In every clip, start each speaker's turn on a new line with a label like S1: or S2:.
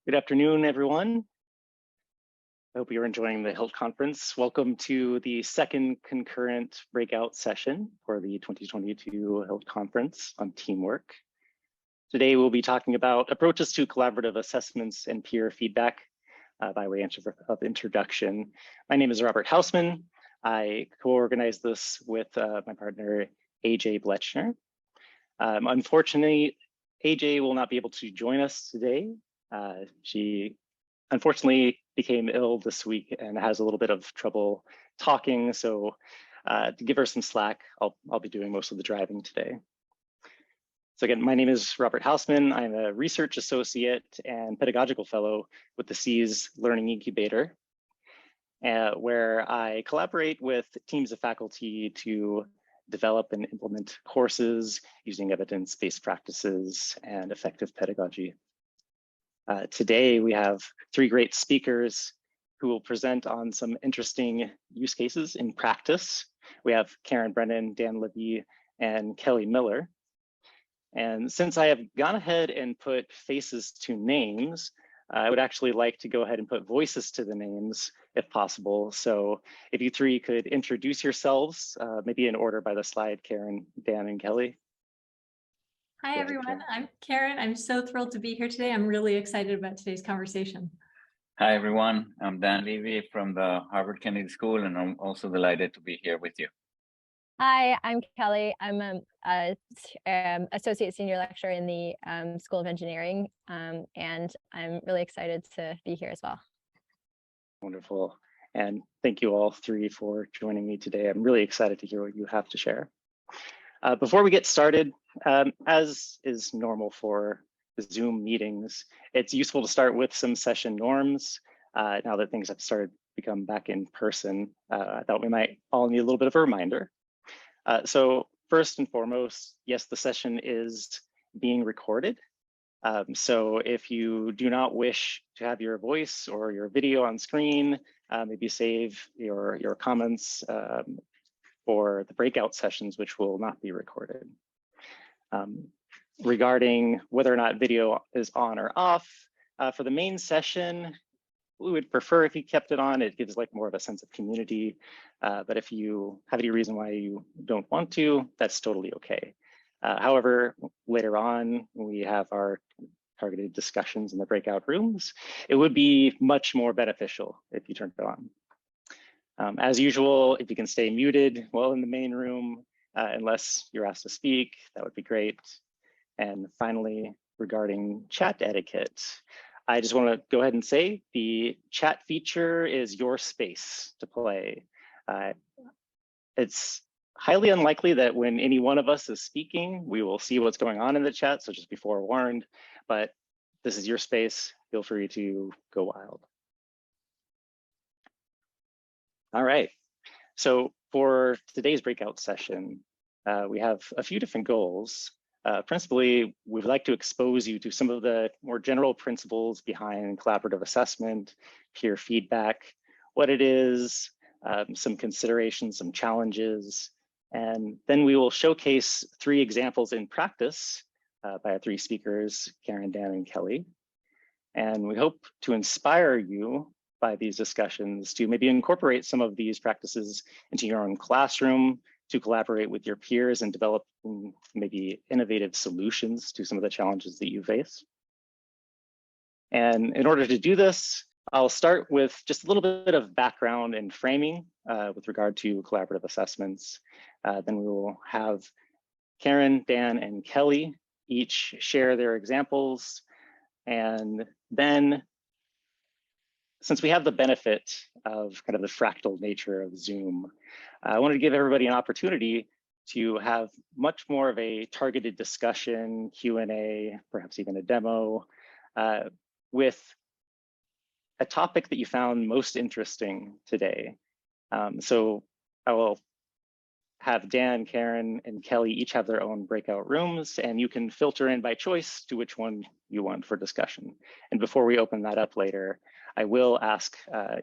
S1: Good afternoon, everyone. I hope you're enjoying the HILT conference. Welcome to the second concurrent breakout session for the 2022 HILT conference on teamwork. Today, we'll be talking about approaches to collaborative assessments and peer feedback by way of introduction. My name is Robert Hausman. I co-organized this with my partner, AJ Bletchner. Unfortunately, AJ will not be able to join us today. She unfortunately became ill this week and has a little bit of trouble talking. So to give her some slack, I'll be doing most of the driving today. So again, my name is Robert Hausman. I'm a research associate and pedagogical fellow with the SEAS Learning Incubator, where I collaborate with teams of faculty to develop and implement courses using evidence-based practices and effective pedagogy. Today, we have three great speakers who will present on some interesting use cases in practice. We have Karen Brennan, Dan Levy, and Kelly Miller. And since I have gone ahead and put faces to names, I would actually like to go ahead and put voices to the names if possible. So if you three could introduce yourselves, maybe in order by the slide, Karen, Dan, and Kelly.
S2: Hi, everyone. I'm Karen. I'm so thrilled to be here today. I'm really excited about today's conversation.
S3: Hi, everyone. I'm Dan Levy from the Harvard Kennedy School, and I'm also delighted to be here with you.
S4: Hi, I'm Kelly. I'm an associate senior lecturer in the School of Engineering, and I'm really excited to be here as well.
S1: Wonderful. And thank you all three for joining me today. I'm really excited to hear what you have to share. Before we get started, as is normal for the Zoom meetings, it's useful to start with some session norms. Now that things have started to become back in person, I thought we might all need a little bit of a reminder. So first and foremost, yes, the session is being recorded. So if you do not wish to have your voice or your video on screen, maybe save your comments for the breakout sessions, which will not be recorded. Regarding whether or not video is on or off, for the main session, we would prefer if you kept it on. It gives like more of a sense of community. But if you have any reason why you don't want to, that's totally okay. However, later on, when we have our targeted discussions in the breakout rooms, it would be much more beneficial if you turned it on. As usual, if you can stay muted while in the main room, unless you're asked to speak, that would be great. And finally, regarding chat etiquette, I just want to go ahead and say the chat feature is your space to play. It's highly unlikely that when any one of us is speaking, we will see what's going on in the chat, so just be forewarned, but this is your space. Feel free to go wild. All right, so for today's breakout session, we have a few different goals. Principally, we'd like to expose you to some of the more general principles behind collaborative assessment, peer feedback, what it is, some considerations, some challenges, and then we will showcase three examples in practice by our three speakers, Karen, Dan, and Kelly. And we hope to inspire you by these discussions to maybe incorporate some of these practices into your own classroom, to collaborate with your peers and develop maybe innovative solutions to some of the challenges that you face. And in order to do this, I'll start with just a little bit of background and framing with regard to collaborative assessments. Then we will have Karen, Dan, and Kelly each share their examples. And then, since we have the benefit of kind of the fractal nature of Zoom, I wanted to give everybody an opportunity to have much more of a targeted discussion, Q&A, perhaps even a demo, with a topic that you found most interesting today. So I will have Dan, Karen, and Kelly each have their own breakout rooms, and you can filter in by choice to which one you want for discussion. And before we open that up later, I will ask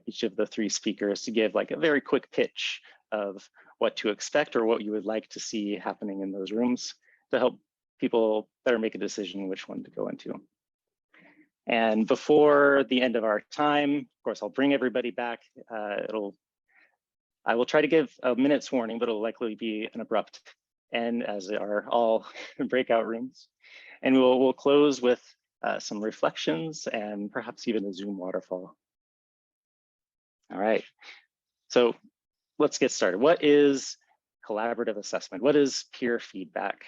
S1: each of the three speakers to give like a very quick pitch of what to expect or what you would like to see happening in those rooms to help people better make a decision which one to go into. And before the end of our time, of course, I'll bring everybody back. I will try to give a minute's warning, but it'll likely be an abrupt end, as are all breakout rooms. And we'll close with some reflections and perhaps even a Zoom waterfall. All right, so let's get started. What is collaborative assessment? What is peer feedback?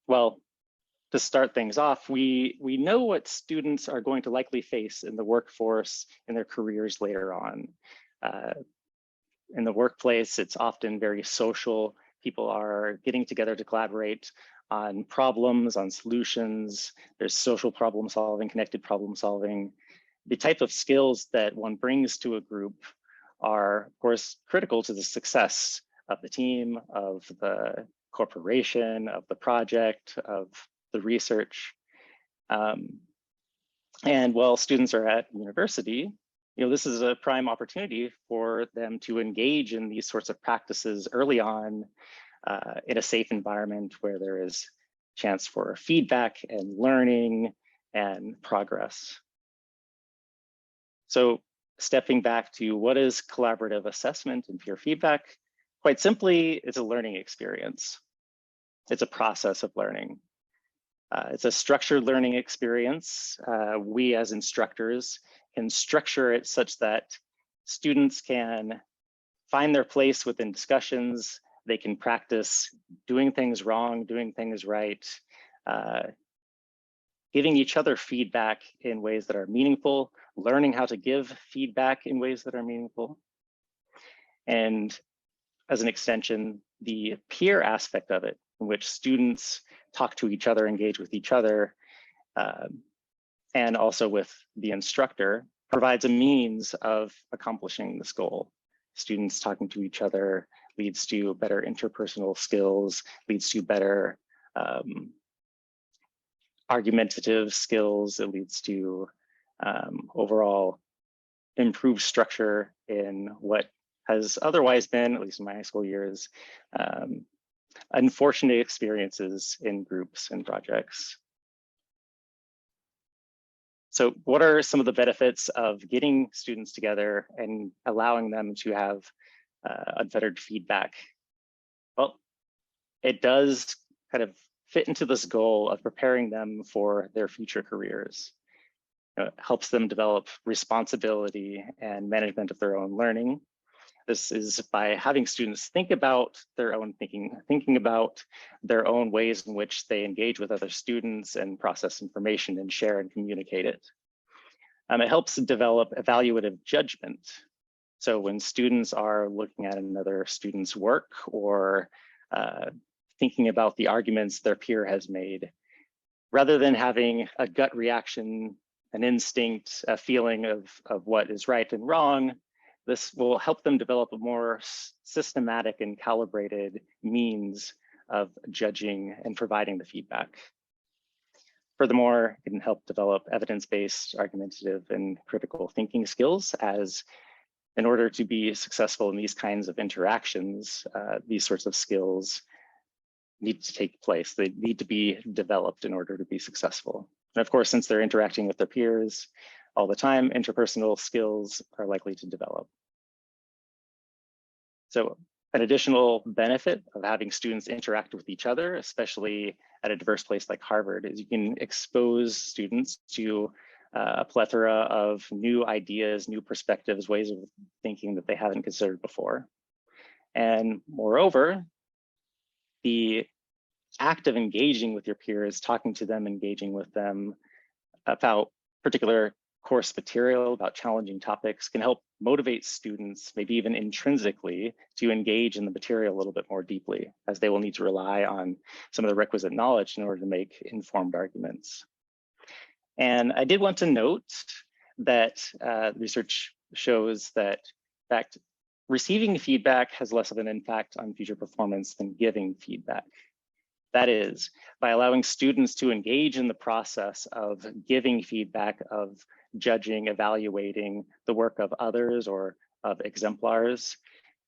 S1: Well, to start things off, we know what students are going to likely face in the workforce, in their careers later on. In the workplace, it's often very social. People are getting together to collaborate on problems, on solutions. There's social problem solving, connected problem solving. The type of skills that one brings to a group are, of course, critical to the success of the team, of the corporation, of the project, of the research. And while students are at university, this is a prime opportunity for them to engage in these sorts of practices early on in a safe environment where there is chance for feedback and learning and progress. So stepping back to what is collaborative assessment and peer feedback, quite simply, it's a learning experience. It's a process of learning. It's a structured learning experience. We as instructors can structure it such that students can find their place within discussions. They can practice doing things wrong, doing things right, giving each other feedback in ways that are meaningful, learning how to give feedback in ways that are meaningful. And as an extension, the peer aspect of it, in which students talk to each other, engage with each other, and also with the instructor, provides a means of accomplishing this goal. Students talking to each other leads to better interpersonal skills, leads to better argumentative skills. It leads to overall improved structure in what has otherwise been, at least in my high school years, unfortunate experiences in groups and projects. So what are some of the benefits of getting students together and allowing them to have unfettered feedback? Well, it does kind of fit into this goal of preparing them for their future careers. It helps them develop responsibility and management of their own learning. This is by having students think about their own thinking about their own ways in which they engage with other students and process information and share and communicate it. It helps develop evaluative judgment. So when students are looking at another student's work or thinking about the arguments their peer has made, rather than having a gut reaction, an instinct, a feeling of what is right and wrong, this will help them develop a more systematic and calibrated means of judging and providing the feedback. Furthermore, it can help develop evidence-based, argumentative, and critical thinking skills, as in order to be successful in these kinds of interactions, these sorts of skills need to take place. They need to be developed in order to be successful. And of course, since they're interacting with their peers all the time, interpersonal skills are likely to develop. So an additional benefit of having students interact with each other, especially at a diverse place like Harvard, is you can expose students to a plethora of new ideas, new perspectives, ways of thinking that they haven't considered before. And moreover, the act of engaging with your peers, talking to them, engaging with them about particular course material, about challenging topics, can help motivate students, maybe even intrinsically, to engage in the material a little bit more deeply, as they will need to rely on some of the requisite knowledge in order to make informed arguments. And I did want to note that research shows that, in fact, receiving feedback has less of an impact on future performance than giving feedback. That is, by allowing students to engage in the process of giving feedback, of judging, evaluating the work of others or of exemplars,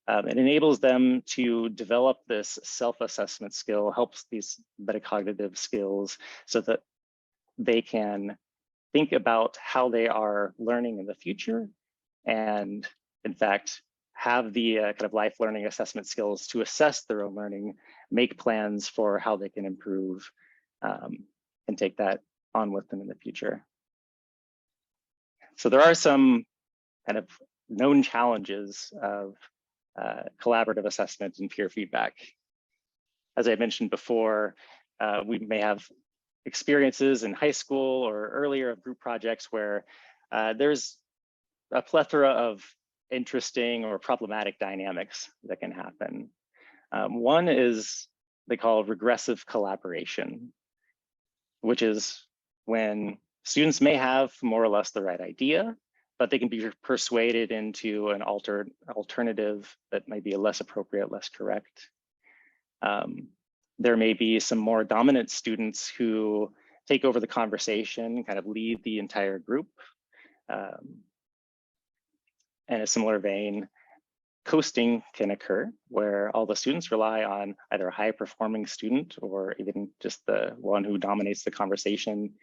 S1: it enables them to develop this self-assessment skill, helps these metacognitive skills so that they can think about how they are learning in the future, and in fact, have the kind of life learning assessment skills to assess their own learning, make plans for how they can improve, and take that on with them in the future. So there are some kind of known challenges of collaborative assessment and peer feedback. As I mentioned before, we may have experiences in high school or earlier of group projects where there's a plethora of interesting or problematic dynamics that can happen. One is they call regressive collaboration, which is when students may have more or less the right idea, but they can be persuaded into an alternative that may be less appropriate, less correct. There may be some more dominant students who take over the conversation, kind of lead the entire group. In a similar vein, coasting can occur where all the students rely on either a high performing student or even just the one who dominates the conversation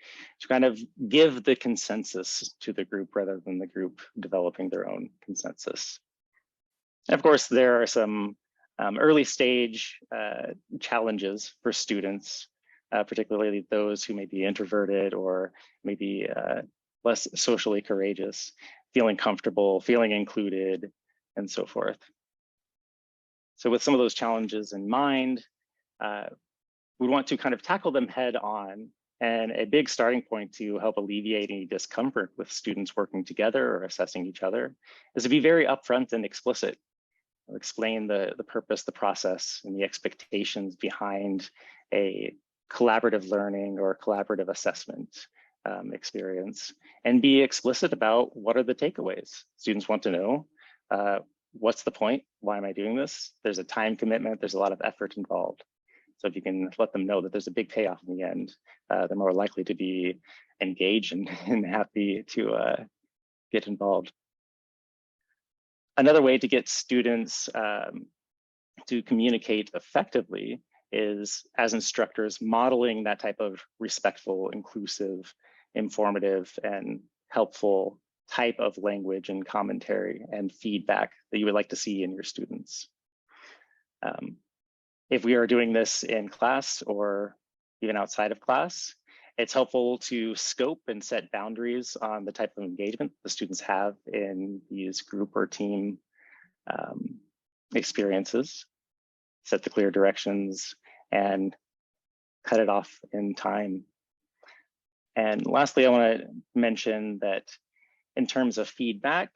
S1: to kind of give the consensus to the group rather than the group developing their own consensus. And of course, there are some early stage challenges for students, particularly those who may be introverted or maybe less socially courageous, feeling comfortable, feeling included, and so forth. So with some of those challenges in mind, we want to kind of tackle them head on. And a big starting point to help alleviate any discomfort with students working together or assessing each other is to be very upfront and explicit. I'll explain the purpose, the process, and the expectations behind a collaborative learning or collaborative assessment experience, and be explicit about what are the takeaways. Students want to know, what's the point? Why am I doing this? There's a time commitment, there's a lot of effort involved. So if you can let them know that there's a big payoff in the end, they're more likely to be engaged and happy to get involved. Another way to get students to communicate effectively is, as instructors, modeling that type of respectful, inclusive, informative, and helpful type of language and commentary and feedback that you would like to see in your students. If we are doing this in class or even outside of class, it's helpful to scope and set boundaries on the type of engagement the students have in these group or team experiences, set the clear directions, and cut it off in time. And lastly, I want to mention that in terms of feedback,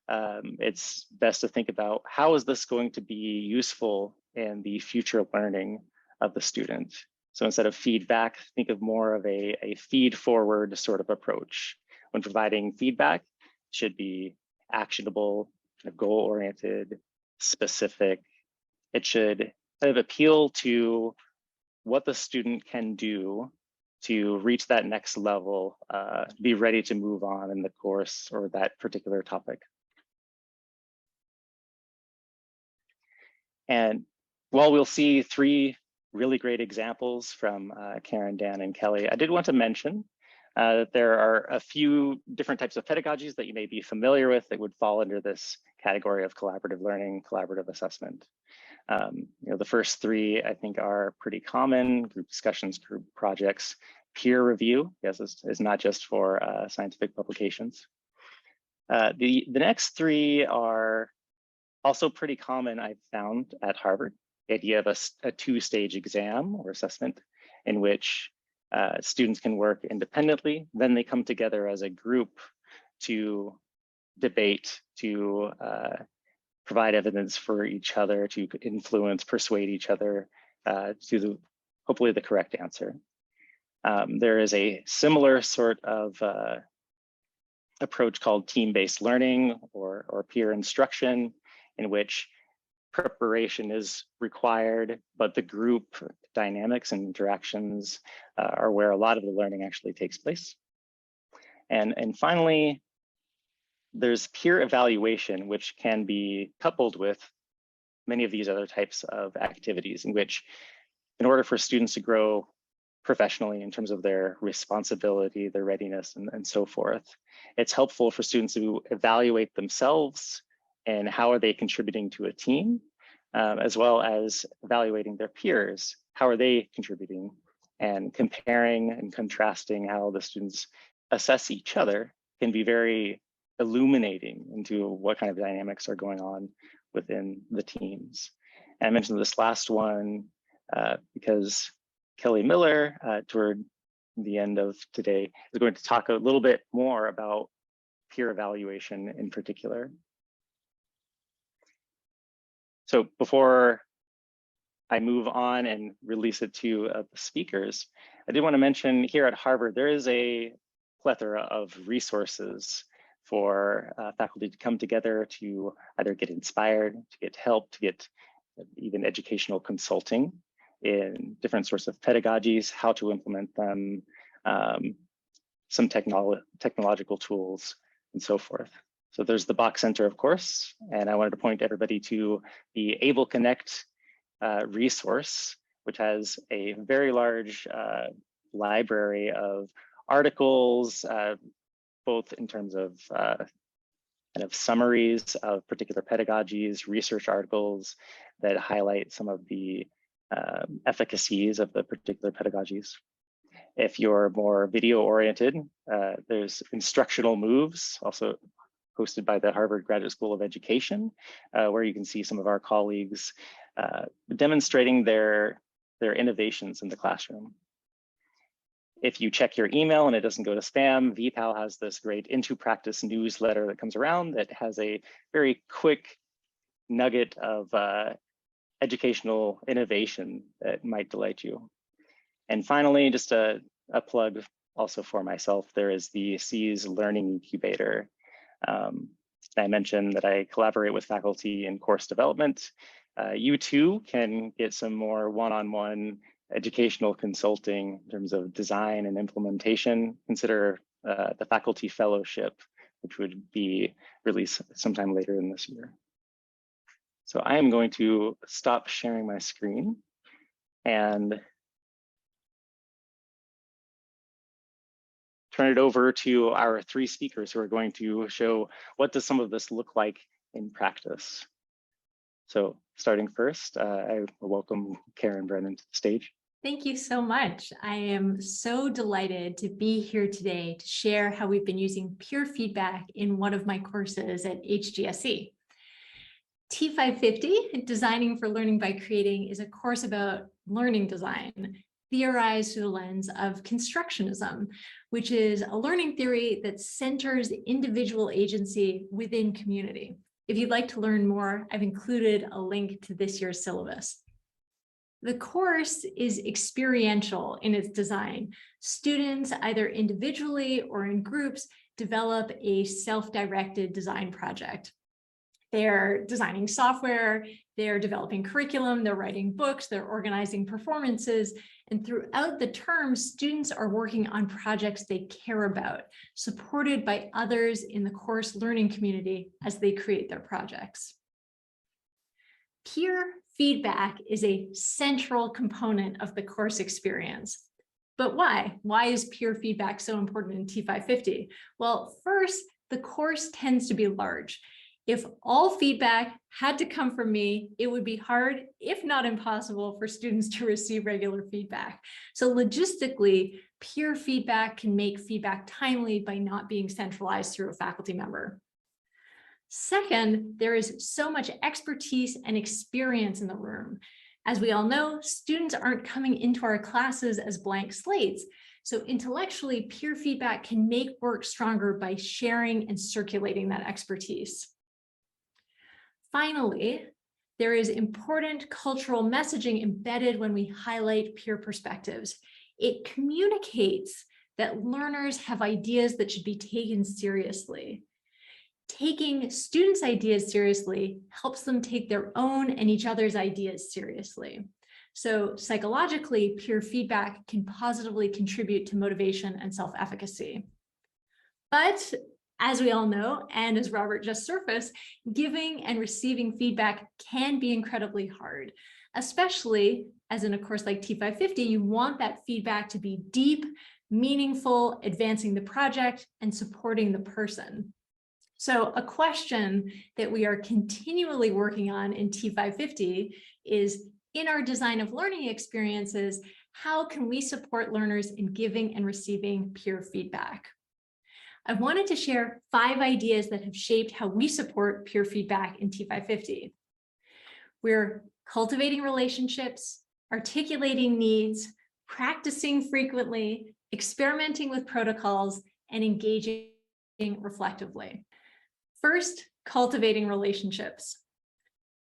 S1: it's best to think about how is this going to be useful in the future learning of the student. So instead of feedback, think of more of a feed forward sort of approach. When providing feedback, it should be actionable, goal-oriented, specific. It should kind of appeal to what the student can do to reach that next level, be ready to move on in the course or that particular topic. And while we'll see three really great examples from Karen, Dan, and Kelly, I did want to mention that there are a few different types of pedagogies that you may be familiar with that would fall under this category of collaborative learning, collaborative assessment. The first three I think are pretty common: group discussions, group projects. Peer review, yes, is not just for scientific publications. The next three are also pretty common, I've found, at Harvard. The idea of a two-stage exam or assessment in which students can work independently, then they come together as a group to debate, to provide evidence for each other, to influence, persuade each other to hopefully the correct answer. There is a similar sort of approach called team-based learning or peer instruction, in which preparation is required, but the group dynamics and interactions are where a lot of the learning actually takes place. And finally, there's peer evaluation, which can be coupled with many of these other types of activities, in which, in order for students to grow professionally in terms of their responsibility, their readiness, and so forth. It's helpful for students to evaluate themselves and how are they contributing to a team, as well as evaluating their peers. How are they contributing, and comparing and contrasting how the students assess each other can be very illuminating into what kind of dynamics are going on within the teams. And I mentioned this last one because Kelly Miller, toward the end of today, is going to talk a little bit more about peer evaluation in particular. So before I move on and release it to the speakers, I did want to mention here at Harvard, there is a plethora of resources for faculty to come together to either get inspired, to get help, to get even educational consulting in different sorts of pedagogies, how to implement them, some technological tools, and so forth. So there's the Bach Center, of course, and I wanted to point everybody to the AbleConnect resource, which has a very large library of articles, both in terms of kind of summaries of particular pedagogies, research articles that highlight some of the efficacies of the particular pedagogies. If you're more video oriented, there's instructional moves, also hosted by the Harvard Graduate School of Education, where you can see some of our colleagues demonstrating their innovations in the classroom. If you check your email and it doesn't go to spam, VPAL has this great Into Practice newsletter that comes around that has a very quick nugget of educational innovation that might delight you. And finally, just a plug also for myself, there is the SEAS Learning Incubator. I mentioned that I collaborate with faculty in course development. You too can get some more one-on-one educational consulting in terms of design and implementation. Consider the faculty fellowship, which would be released sometime later in this year. So I am going to stop sharing my screen and turn it over to our three speakers who are going to show what does some of this look like in practice. So starting first, I welcome Karen Brennan to the stage.
S2: Thank you so much. I am so delighted to be here today to share how we've been using peer feedback in one of my courses at HGSE. T550, Designing for Learning by Creating, is a course about learning design, theorized through the lens of constructionism, which is a learning theory that centers individual agency within community. If you'd like to learn more, I've included a link to this year's syllabus. The course is experiential in its design. Students, either individually or in groups, develop a self-directed design project. They're designing software, they're developing curriculum, they're writing books, they're organizing performances, and throughout the term, students are working on projects they care about, supported by others in the course learning community as they create their projects. Peer feedback is a central component of the course experience. But why? Why is peer feedback so important in T550? Well, first, the course tends to be large. If all feedback had to come from me, it would be hard, if not impossible, for students to receive regular feedback. So logistically, peer feedback can make feedback timely by not being centralized through a faculty member. Second, there is so much expertise and experience in the room. As we all know, students aren't coming into our classes as blank slates. So intellectually, peer feedback can make work stronger by sharing and circulating that expertise. Finally, there is important cultural messaging embedded when we highlight peer perspectives. It communicates that learners have ideas that should be taken seriously. Taking students' ideas seriously helps them take their own and each other's ideas seriously. So psychologically, peer feedback can positively contribute to motivation and self-efficacy. But as we all know, and as Robert just surfaced, giving and receiving feedback can be incredibly hard. Especially as in a course like T550, you want that feedback to be deep, meaningful, advancing the project and supporting the person. So a question that we are continually working on in T550 is, in our design of learning experiences, how can we support learners in giving and receiving peer feedback? I wanted to share 5 ideas that have shaped how we support peer feedback in T550. We're cultivating relationships, articulating needs, practicing frequently, experimenting with protocols, and engaging reflectively. First, cultivating relationships.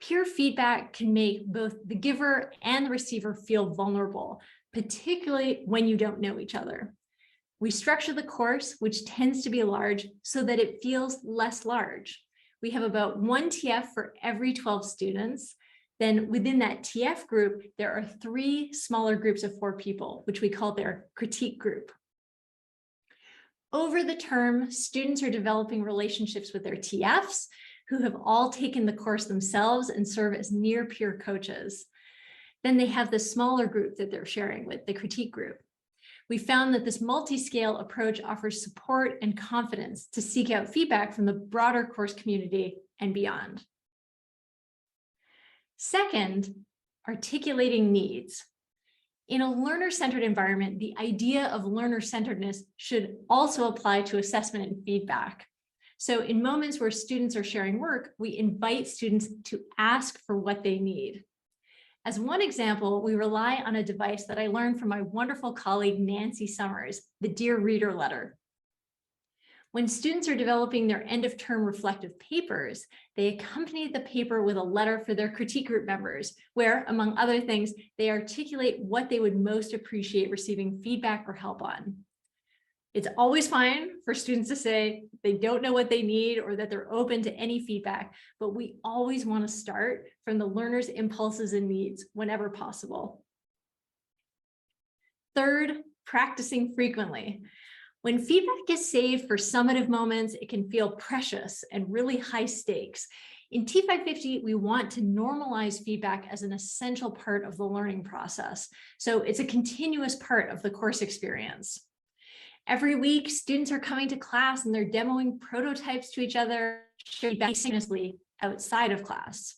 S2: Peer feedback can make both the giver and the receiver feel vulnerable, particularly when you don't know each other. We structure the course, which tends to be large, so that it feels less large. We have about 1 TF for every 12 students. Then within that TF group, there are 3 smaller groups of 4 people, which we call their critique group. Over the term, students are developing relationships with their TFs, who have all taken the course themselves and serve as near peer coaches. Then they have the smaller group that they're sharing with, the critique group. We found that this multi-scale approach offers support and confidence to seek out feedback from the broader course community and beyond. Second, articulating needs. In a learner-centered environment, the idea of learner-centeredness should also apply to assessment and feedback. So in moments where students are sharing work, we invite students to ask for what they need. As one example, we rely on a device that I learned from my wonderful colleague, Nancy Summers, the Dear Reader letter. When students are developing their end of term reflective papers, they accompany the paper with a letter for their critique group members, where, among other things, they articulate what they would most appreciate receiving feedback or help on. It's always fine for students to say they don't know what they need or that they're open to any feedback, but we always want to start from the learner's impulses and needs whenever possible. Third, practicing frequently. When feedback is saved for summative moments, it can feel precious and really high stakes. In T550, we want to normalize feedback as an essential part of the learning process. So it's a continuous part of the course experience. Every week, students are coming to class and they're demoing prototypes to each other, sharing asynchronously outside of class.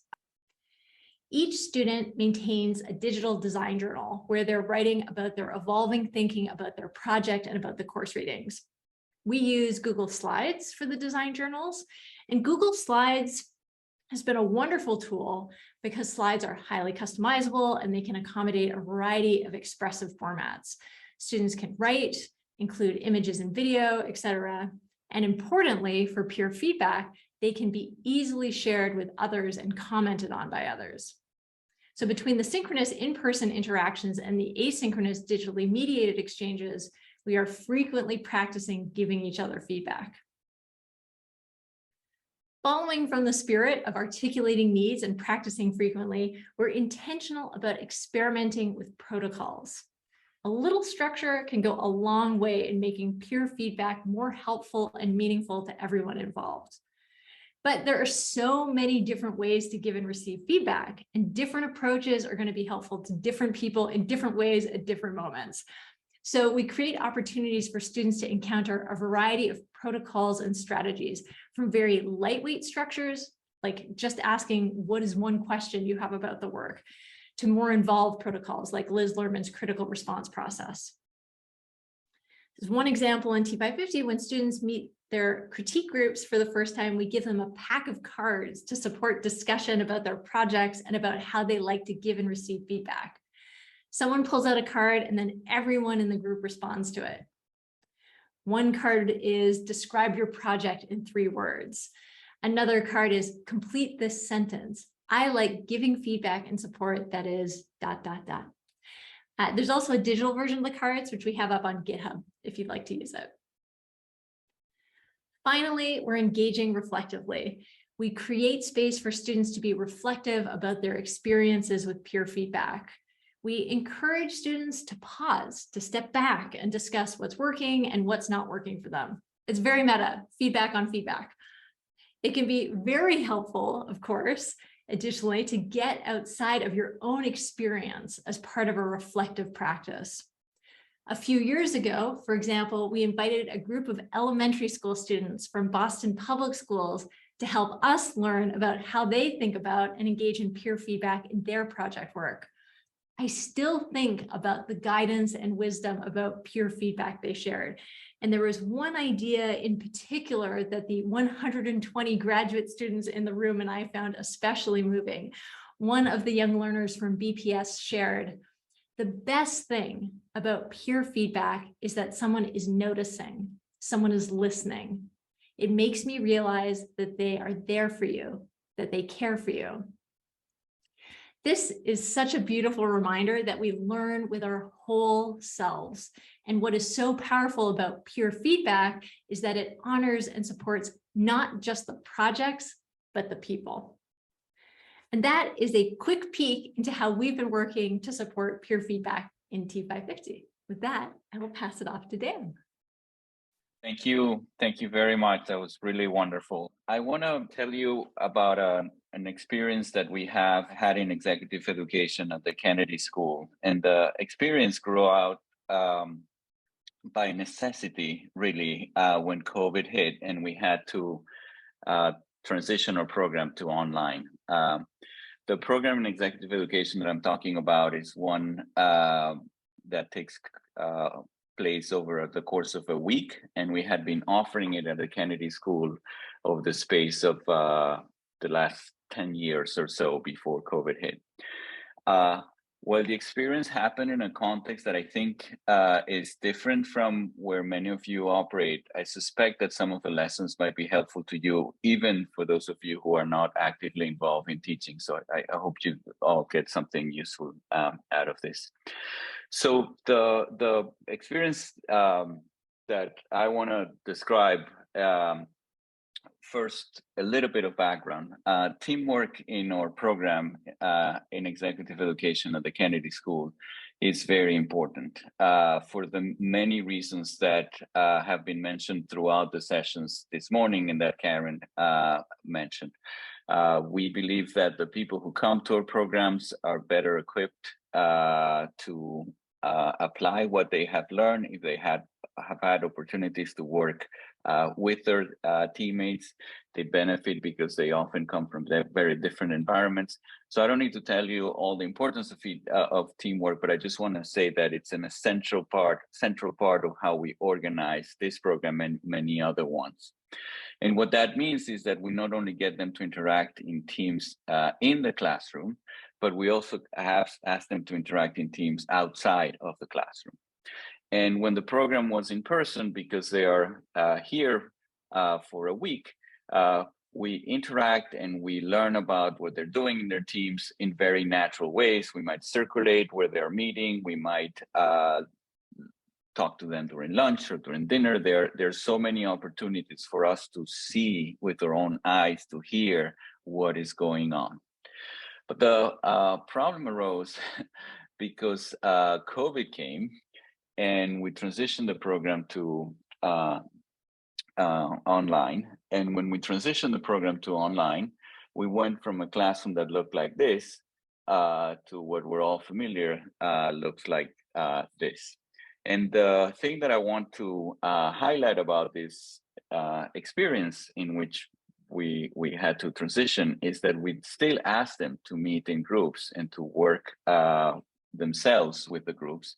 S2: Each student maintains a digital design journal where they're writing about their evolving thinking about their project and about the course readings. We use Google Slides for the design journals, and Google Slides has been a wonderful tool because slides are highly customizable and they can accommodate a variety of expressive formats. Students can write, include images and video, etc. And importantly, for peer feedback, they can be easily shared with others and commented on by others. So between the synchronous in-person interactions and the asynchronous digitally mediated exchanges, we are frequently practicing giving each other feedback. Following from the spirit of articulating needs and practicing frequently, we're intentional about experimenting with protocols. A little structure can go a long way in making peer feedback more helpful and meaningful to everyone involved. But there are so many different ways to give and receive feedback, and different approaches are going to be helpful to different people in different ways at different moments. So we create opportunities for students to encounter a variety of protocols and strategies, from very lightweight structures, like just asking what is one question you have about the work, to more involved protocols like Liz Lerman's critical response process. There's one example in T550. When students meet their critique groups for the first time, we give them a pack of cards to support discussion about their projects and about how they like to give and receive feedback. Someone pulls out a card and then everyone in the group responds to it. One card is describe your project in 3 words. Another card is complete this sentence. I like giving feedback and support that is ... There's also a digital version of the cards, which we have up on GitHub if you'd like to use it. Finally, we're engaging reflectively. We create space for students to be reflective about their experiences with peer feedback. We encourage students to pause, to step back and discuss what's working and what's not working for them. It's very meta, feedback on feedback. It can be very helpful, of course, Additionally, to get outside of your own experience as part of a reflective practice. A few years ago, for example, we invited a group of elementary school students from Boston Public Schools to help us learn about how they think about and engage in peer feedback in their project work. I still think about the guidance and wisdom about peer feedback they shared. And there was one idea in particular that the 120 graduate students in the room and I found especially moving. One of the young learners from BPS shared, "The best thing about peer feedback is that someone is noticing, someone is listening. It makes me realize that they are there for you, that they care for you." This is such a beautiful reminder that we learn with our whole selves. And what is so powerful about peer feedback is that it honors and supports not just the projects, but the people. And that is a quick peek into how we've been working to support peer feedback in T550. With that, I will pass it off to Dan.
S3: Thank you. Thank you very much. That was really wonderful. I want to tell you about an experience that we have had in executive education at the Kennedy School. And the experience grew out by necessity, really, when COVID hit and we had to transition our program to online. The program in executive education that I'm talking about is one that takes place over the course of a week, and we had been offering it at the Kennedy School over the space of the last 10 years or so before COVID hit. Well, the experience happened in a context that I think is different from where many of you operate. I suspect that some of the lessons might be helpful to you, even for those of you who are not actively involved in teaching. So I hope you all get something useful out of this. So the experience that I want to describe, first, a little bit of background. Teamwork in our program in executive education at the Kennedy School is very important for the many reasons that have been mentioned throughout the sessions this morning and that Karen mentioned. We believe that the people who come to our programs are better equipped to apply what they have learned if they have had opportunities to work with their teammates. They benefit because they often come from very different environments. So I don't need to tell you all the importance of teamwork, but I just want to say that it's an central part of how we organize this program and many other ones. And what that means is that we not only get them to interact in teams in the classroom, but we also have asked them to interact in teams outside of the classroom. And when the program was in person, because they are here for a week, we interact and we learn about what they're doing in their teams in very natural ways. We might circulate where they're meeting. We might talk to them during lunch or during dinner. There's so many opportunities for us to see with our own eyes, to hear what is going on. But the problem arose because COVID came and we transitioned the program to online. And when we transitioned the program to online, we went from a classroom that looked like this to what we're all familiar looks like this. And the thing that I want to highlight about this experience in which we had to transition is that we still asked them to meet in groups and to work themselves with the groups.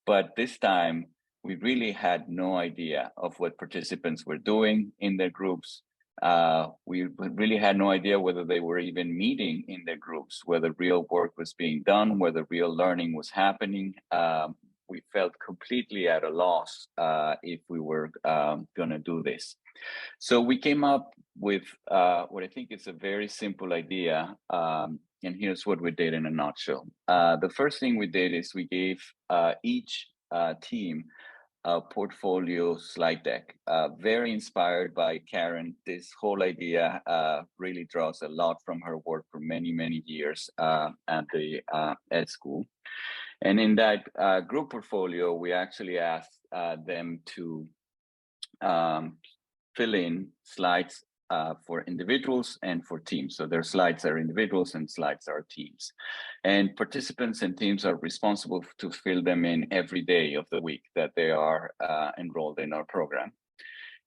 S3: But this time, we really had no idea of what participants were doing in their groups. We really had no idea whether they were even meeting in their groups, whether real work was being done, whether real learning was happening. We felt completely at a loss if we were going to do this. So we came up with what I think is a very simple idea. And here's what we did in a nutshell. The first thing we did is we gave each team a portfolio slide deck. Very inspired by Karen. This whole idea really draws a lot from her work for many, many years at the Ed School. And in that group portfolio, we actually asked them to fill in slides for individuals and for teams. So their slides are individuals and slides are teams. And participants and teams are responsible to fill them in every day of the week that they are enrolled in our program.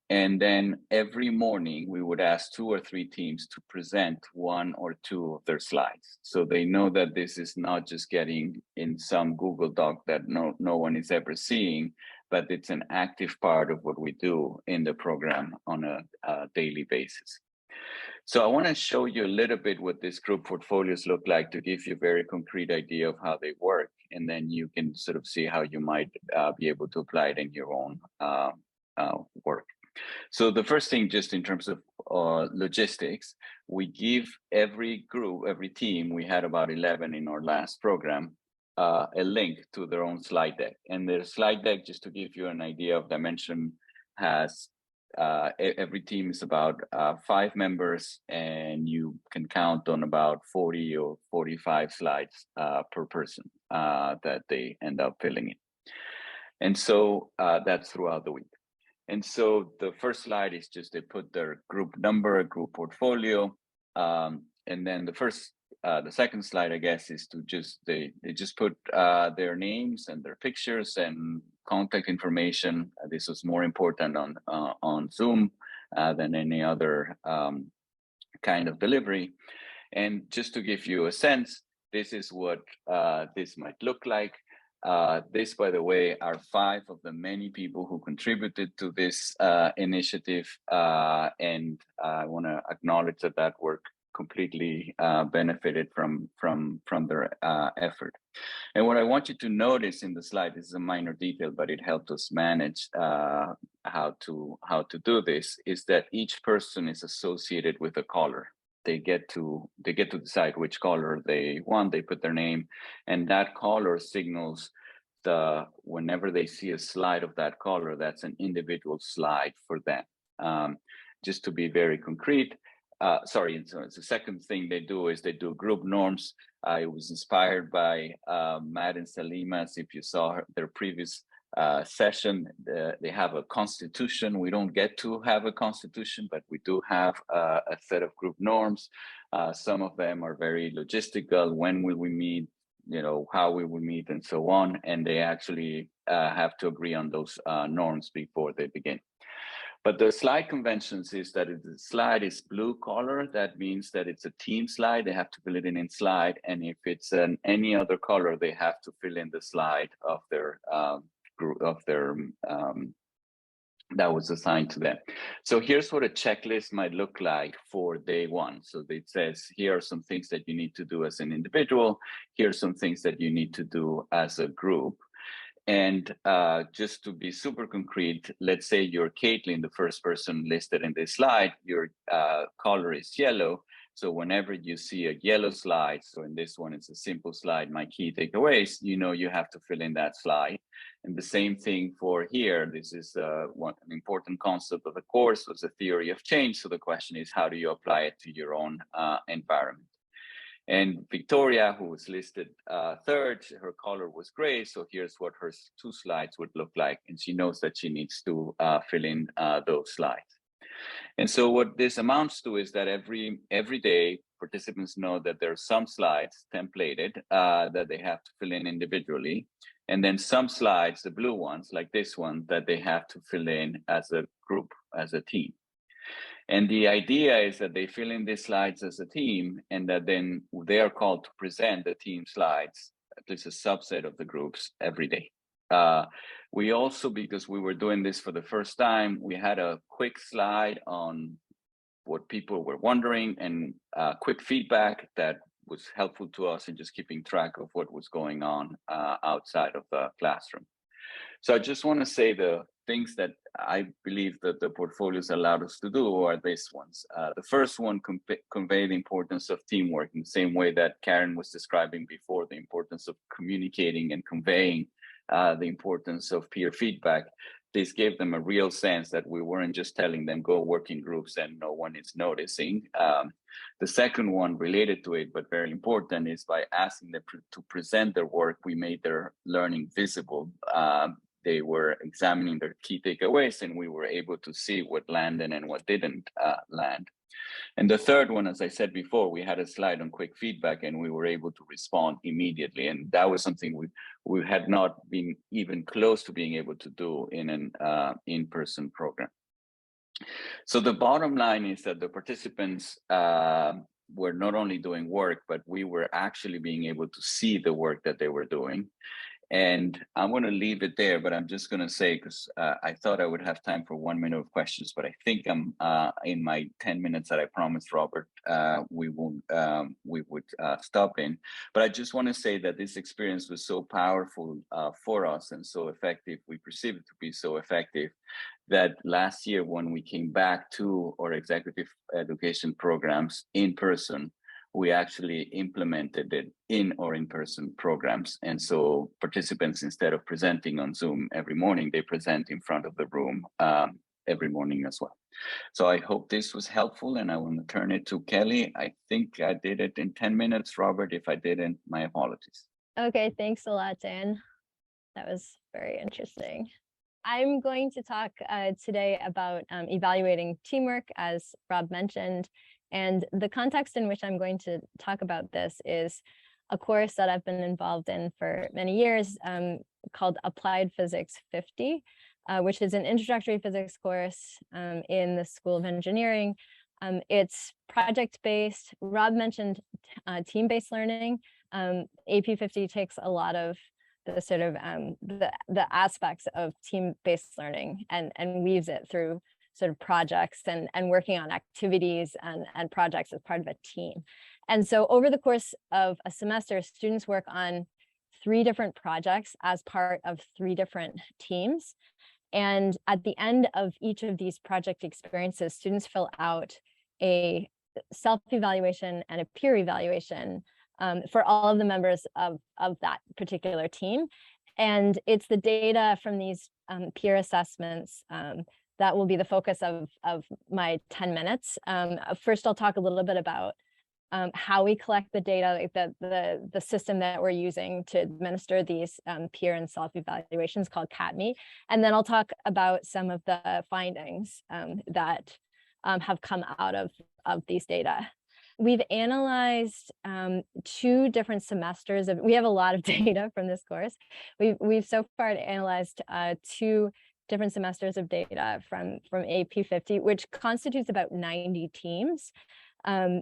S3: And then every morning, we would ask 2 or 3 teams to present 1 or 2 of their slides. So they know that this is not just getting in some Google Doc that no one is ever seeing, but it's an active part of what we do in the program on a daily basis. So I want to show you a little bit what these group portfolios look like to give you a very concrete idea of how they work. And then you can sort of see how you might be able to apply it in your own work. So the first thing, just in terms of logistics, we give every group, every team, we had about 11 in our last program, a link to their own slide deck. And the slide deck, just to give you an idea of dimension, has every team is about 5 members, and you can count on about 40 or 45 slides per person that they end up filling in. And so that's throughout the week. And so the first slide is just they put their group number, group portfolio, and then the second slide, I guess, is to just they just put their names and their pictures and contact information. This was more important on Zoom than any other kind of delivery. And just to give you a sense, this is what this might look like. This, by the way, are 5 of the many people who contributed to this initiative, and I want to acknowledge that work completely benefited from their effort. And what I want you to notice in the slide, this is a minor detail, but it helped us manage how to do this, is that each person is associated with a color. They get to decide which color they want. They put their name, and that color signals whenever they see a slide of that color, that's an individual slide for them. Just to be very concrete, so the second thing they do is they do group norms. I was inspired by Matt and Salima's. If you saw their previous session, they have a constitution. We don't get to have a constitution, but we do have a set of group norms. Some of them are very logistical. When will we meet? How we will meet, and so on. And they actually have to agree on those norms before they begin. But the slide conventions is that if the slide is blue color, that means that it's a team slide. They have to fill it in slide. And if it's any other color, they have to fill in the slide of their group, of their that was assigned to them. So here's what a checklist might look like for day 1. So it says, here are some things that you need to do as an individual. Here's some things that you need to do as a group. And just to be super concrete, let's say you're Caitlin, the first person listed in this slide, your color is yellow. So whenever you see a yellow slide, so in this one, it's a simple slide, my key takeaways, you have to fill in that slide. And the same thing for here. This is an important concept of the course was the theory of change. So the question is, how do you apply it to your own environment? And Victoria, who was listed third, her color was gray. So here's what her 2 slides would look like. And she knows that she needs to fill in those slides. And so what this amounts to is that every day, participants know that there are some slides templated that they have to fill in individually. And then some slides, the blue ones, like this one, that they have to fill in as a group, as a team. And the idea is that they fill in these slides as a team, and that then they are called to present the team slides, at least a subset of the groups, every day. We also, because we were doing this for the first time, we had a quick slide on what people were wondering and quick feedback that was helpful to us in just keeping track of what was going on outside of the classroom. So I just want to say the things that I believe that the portfolios allowed us to do are these ones. The first one, convey the importance of teamwork in the same way that Karen was describing before, the importance of communicating and conveying the importance of peer feedback. This gave them a real sense that we weren't just telling them go work in groups and no one is noticing. The second one related to it, but very important, is by asking them to present their work, we made their learning visible they were examining their key takeaways, and we were able to see what landed and what didn't land. And the third one, as I said before, we had a slide on quick feedback, and we were able to respond immediately. And that was something we had not been even close to being able to do in an in-person program. So the bottom line is that the participants were not only doing work, but we were actually being able to see the work that they were doing. And I'm going to leave it there, but I'm just going to say, because I thought I would have time for 1 minute of questions, but I think I'm in my 10 minutes that I promised Robert we would stop in. But I just want to say that this experience was so powerful for us and so effective. We perceived it to be so effective that last year when we came back to our executive education programs in person, we actually implemented it in our in-person programs. And so participants, instead of presenting on Zoom every morning, they present in front of the room every morning as well. So I hope this was helpful, and I want to turn it to Kelly. I think I did it in 10 minutes. Robert, if I didn't, my apologies.
S4: Okay, thanks a lot, Dan. That was very interesting. I'm going to talk today about evaluating teamwork, as Rob mentioned. And the context in which I'm going to talk about this is a course that I've been involved in for many years called Applied Physics 50, which is an introductory physics course in the School of Engineering. It's project-based. Rob mentioned team-based learning. AP 50 takes a lot of the sort of the aspects of team-based learning and weaves it through sort of projects and working on activities and projects as part of a team. And so over the course of a semester, students work on 3 different projects as part of 3 different teams. And at the end of each of these project experiences, students fill out a self-evaluation and a peer evaluation for all of the members of that particular team. And it's the data from these peer assessments that will be the focus of my 10 minutes. First, I'll talk a little bit about how we collect the data, like the system that we're using to administer these peer and self-evaluations called CATME. And then I'll talk about some of the findings that have come out of these data. We've analyzed 2 different semesters of, we have a lot of data from this course. We've so far analyzed 2 different semesters of data from AP 50, which constitutes about 90 teams,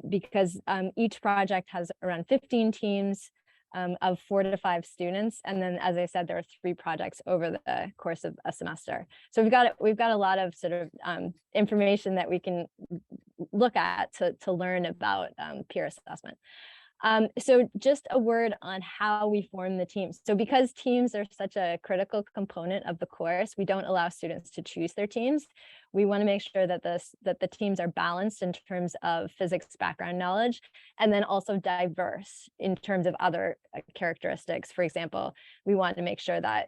S4: because each project has around 15 teams of 4 to 5 students. And then, as I said, there are 3 projects over the course of a semester. So we've got a lot of sort of information that we can look at to learn about peer assessment. So just a word on how we form the teams. So because teams are such a critical component of the course, we don't allow students to choose their teams. We want to make sure that the teams are balanced in terms of physics background knowledge, and then also diverse in terms of other characteristics. For example, we want to make sure that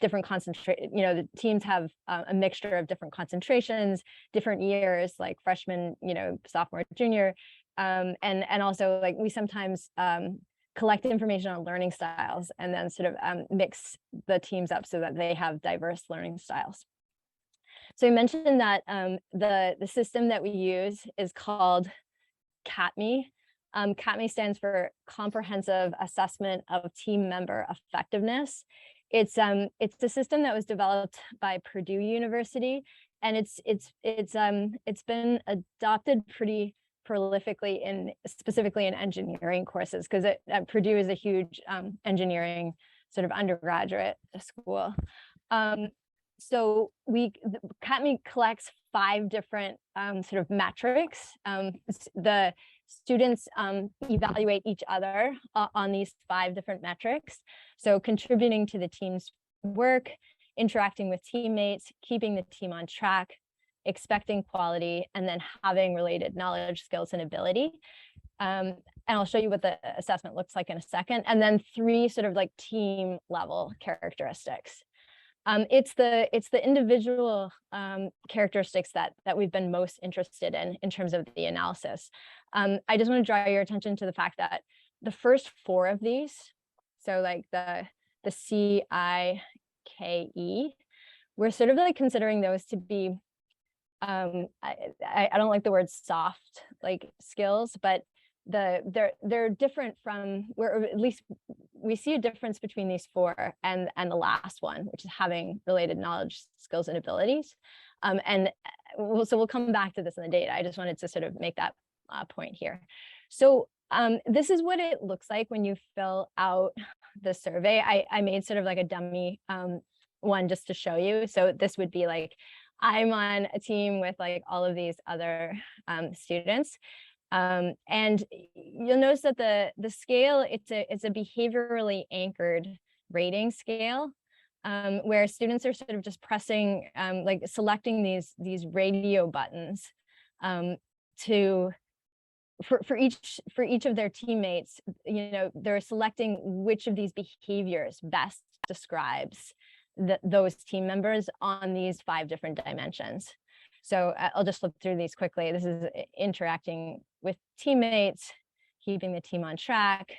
S4: different the teams have a mixture of different concentrations, different years, like freshman, sophomore, junior. And also, like, we sometimes collect information on learning styles and then sort of mix the teams up so that they have diverse learning styles. So you mentioned that the system that we use is called CATME. CATME stands for Comprehensive Assessment of Team Member Effectiveness. It's a system that was developed by Purdue University, and it's been adopted pretty prolifically specifically in engineering courses, because Purdue is a huge engineering sort of undergraduate school. So CATME collects 5 different sort of metrics. The students evaluate each other on these 5 different metrics. So contributing to the team's work, interacting with teammates, keeping the team on track, expecting quality, and then having related knowledge, skills, and ability. And I'll show you what the assessment looks like in a second. And then 3 sort of like team level characteristics. It's the individual characteristics that we've been most interested in terms of the analysis. I just want to draw your attention to the fact that the first 4 of these, so like the CI, KE. We're sort of like considering those to be, I don't like the word soft like skills, but they're different from, or at least we see a difference between these four and the last one, which is having related knowledge, skills, and abilities. So we'll come back to this in the data. I just wanted to sort of make that point here. So this is what it looks like when you fill out the survey. I made sort of like a dummy one just to show you. So this would be like, I'm on a team with like all of these other students. And you'll notice that the scale, it's a behaviorally anchored rating scale, where students are sort of just pressing, like selecting these radio buttons for each of their teammates. You know, they're selecting which of these behaviors best describes those team members on these 5 different dimensions. So I'll just flip through these quickly. This is interacting with teammates, keeping the team on track,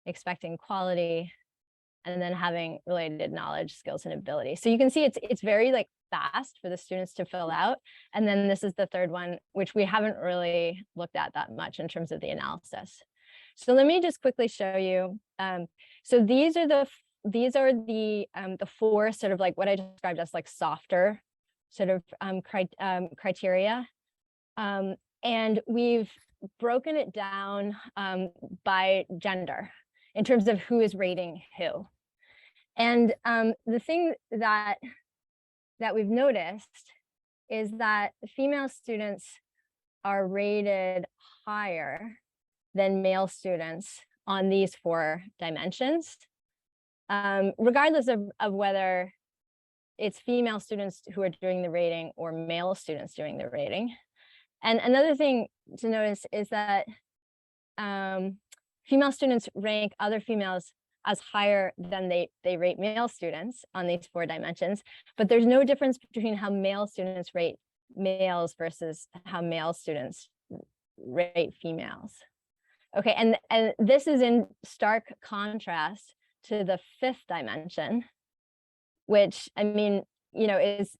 S4: expecting quality, and then having related knowledge, skills, and ability. So you can see it's very like fast for the students to fill out. And then this is the third one, which we haven't really looked at that much in terms of the analysis. So let me just quickly show you. So these are the 4 sort of like what I described as like softer sort of criteria. And we've broken it down by gender in terms of who is rating who. And the thing that we've noticed is that female students are rated higher than male students on these 4 dimensions, regardless of whether it's female students who are doing the rating or male students doing the rating. And another thing to notice is that female students rank other females as higher than they rate male students on these 4 dimensions, but there's no difference between how male students rate males versus how male students rate females. Okay, and this is in stark contrast to the 5th dimension, which, I mean, you know, is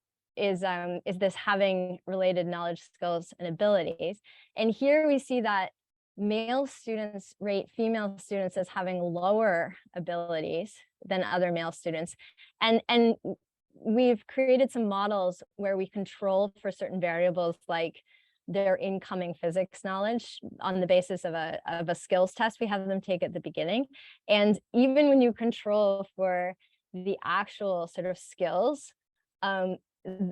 S4: this having related knowledge, skills, and abilities. And here we see that male students rate female students as having lower abilities than other male students. And we've created some models where we control for certain variables like their incoming physics knowledge on the basis of a skills test we have them take at the beginning. And even when you control for the actual sort of skills,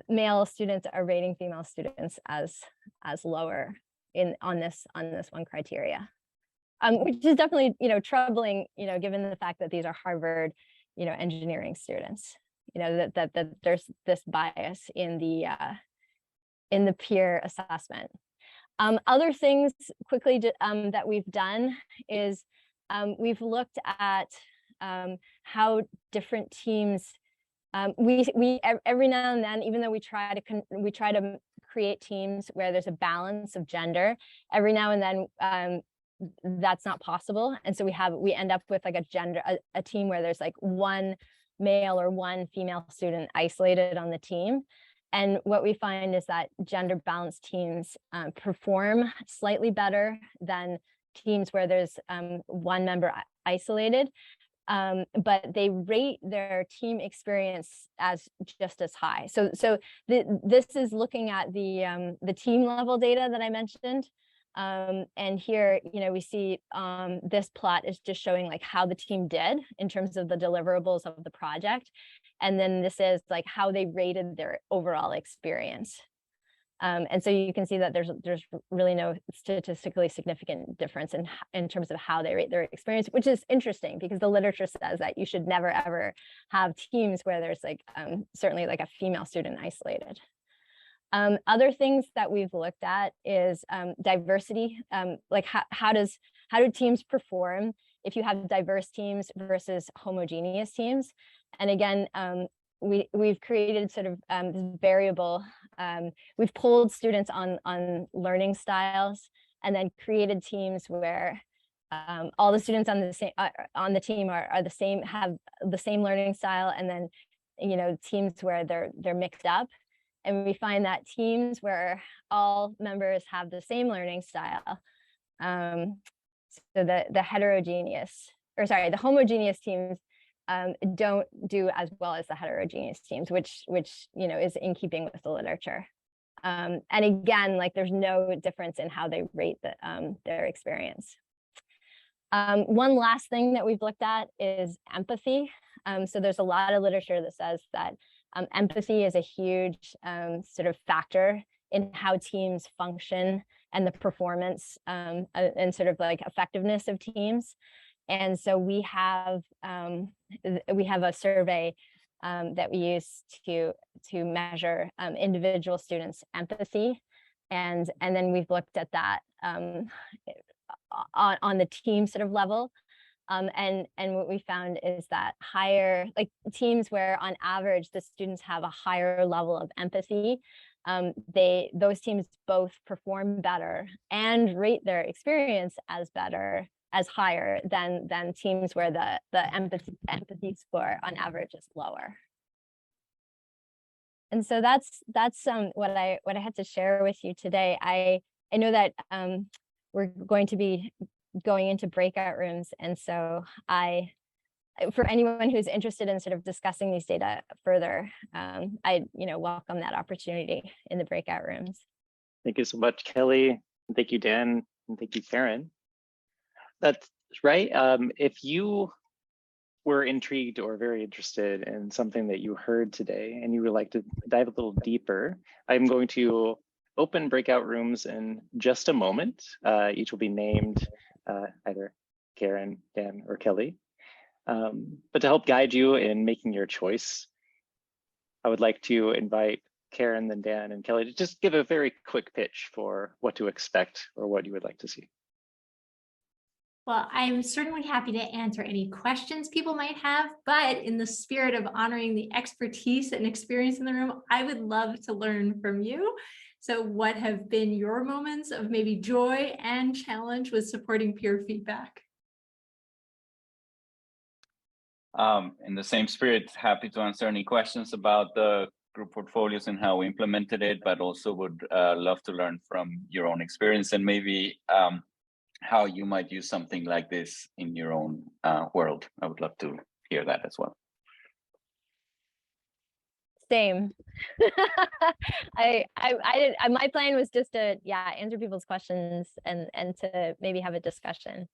S4: male students are rating female students as lower on this one criteria, which is definitely, you know, troubling, you know, given the fact that these are Harvard, you know, engineering students, you know, that there's this bias in the peer assessment. Other things quickly that we've done is we've looked at how different teams, we every now and then, even though we try to create teams where there's a balance of gender, every now and then that's not possible, and so we end up with like a team where there's like one male or one female student isolated on the team. And what we find is that gender balanced teams perform slightly better than teams where there's one member isolated, but they rate their team experience as just as high. So this is looking at the team level data that I mentioned. And here, you know, we see this plot is just showing like how the team did in terms of the deliverables of the project. And then this is like how they rated their overall experience. And so you can see that there's really no statistically significant difference in terms of how they rate their experience, which is interesting because the literature says that you should never ever have teams where there's like certainly like a female student isolated. Other things that we've looked at is diversity, like how do teams perform if you have diverse teams versus homogeneous teams? And again, we've created sort of this variable. We've polled students on learning styles, and then created teams where all the students on the team are the same, have the same learning style, and then teams where they're mixed up. And we find that teams where all members have the same learning style, so the homogeneous teams don't do as well as the heterogeneous teams, which is in keeping with the literature. And again, like there's no difference in how they rate their experience. One last thing that we've looked at is empathy. So there's a lot of literature that says that empathy is a huge sort of factor in how teams function and the performance and sort of like effectiveness of teams. And so we have a survey that we use to measure individual students' empathy, and then we've looked at that on the team sort of level. And what we found is that higher, like teams where on average the students have a higher level of empathy, those teams both perform better and rate their experience as higher than teams where the empathy score on average is lower. And so that's what I had to share with you today. I know that we're going to be going into breakout rooms. And so for anyone who's interested in sort of discussing these data further, I welcome that opportunity in the breakout rooms.
S1: Thank you so much, Kelly. And thank you, Dan, and thank you, Karen. That's right. If you were intrigued or very interested in something that you heard today and you would like to dive a little deeper, I'm going to open breakout rooms in just a moment. Each will be named either Karen, Dan, or Kelly. But to help guide you in making your choice, I would like to invite Karen, then Dan, and Kelly to just give a very quick pitch for what to expect or what you would like to see.
S2: Well, I'm certainly happy to answer any questions people might have, but in the spirit of honoring the expertise and experience in the room, I would love to learn from you. So what have been your moments of maybe joy and challenge with supporting peer feedback?
S3: In the same spirit, happy to answer any questions about the group portfolios and how we implemented it, but also would love to learn from your own experience and maybe how you might use something like this in your own world. I would love to hear that as well.
S4: Same. My plan was just to answer people's questions and to maybe have a discussion.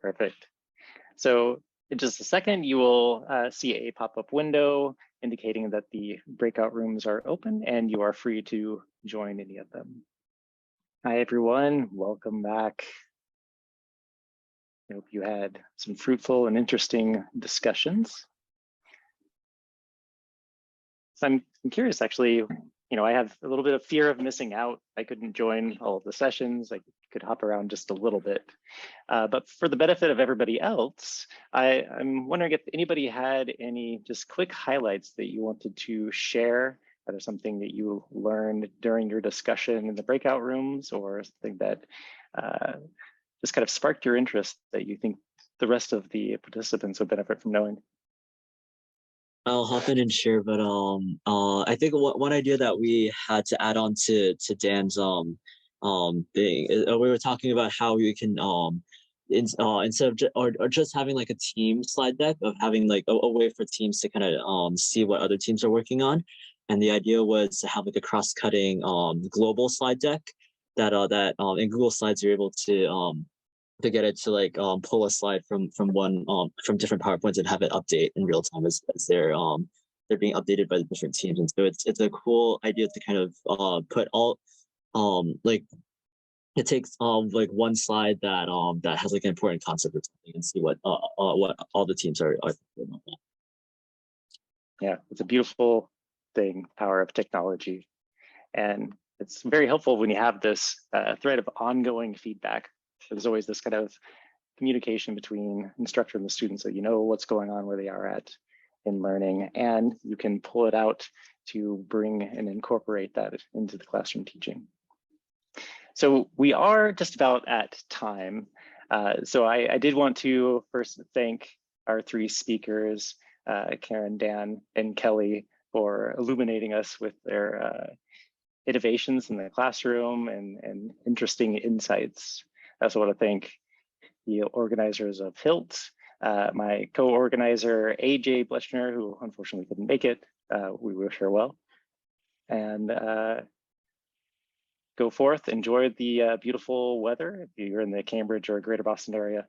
S1: Perfect. So in just a second, you will see a pop-up window indicating that the breakout rooms are open and you are free to join any of them. Hi, everyone. Welcome back. I hope you had some fruitful and interesting discussions. So I'm curious, actually, I have a little bit of fear of missing out. I couldn't join all of the sessions. I could hop around just a little bit. But for the benefit of everybody else, I'm wondering if anybody had any just quick highlights that you wanted to share, either something that you learned during your discussion in the breakout rooms or something that just kind of sparked your interest that you think the rest of the participants would benefit from knowing.
S5: I'll hop in and share, but I think one idea that we had to add on to Dan's thing, we were talking about how we can instead of just having like a team slide deck, of having like a way for teams to kind of see what other teams are working on, and the idea was to have like a cross-cutting global slide deck that in Google Slides you're able to get it to like pull a slide from from different PowerPoints and have it update in real time as they're being updated by the different teams. And so it's a cool idea to kind of put all like it takes like one slide that has like an important concept or something and see what all the teams are doing on that.
S1: Yeah, it's a beautiful thing, power of technology. And it's very helpful when you have this thread of ongoing feedback. There's always this kind of communication between instructor and the student, so you know what's going on, where they are at in learning, and you can pull it out to bring and incorporate that into the classroom teaching. So we are just about at time. So I did want to first thank our three speakers, Karen, Dan, and Kelly for illuminating us with their innovations in the classroom and interesting insights. I also want to thank the organizers of HILT, my co-organizer, AJ Blechner, who unfortunately couldn't make it. We wish her well. And go forth, enjoy the beautiful weather if you're in the Cambridge or greater Boston area.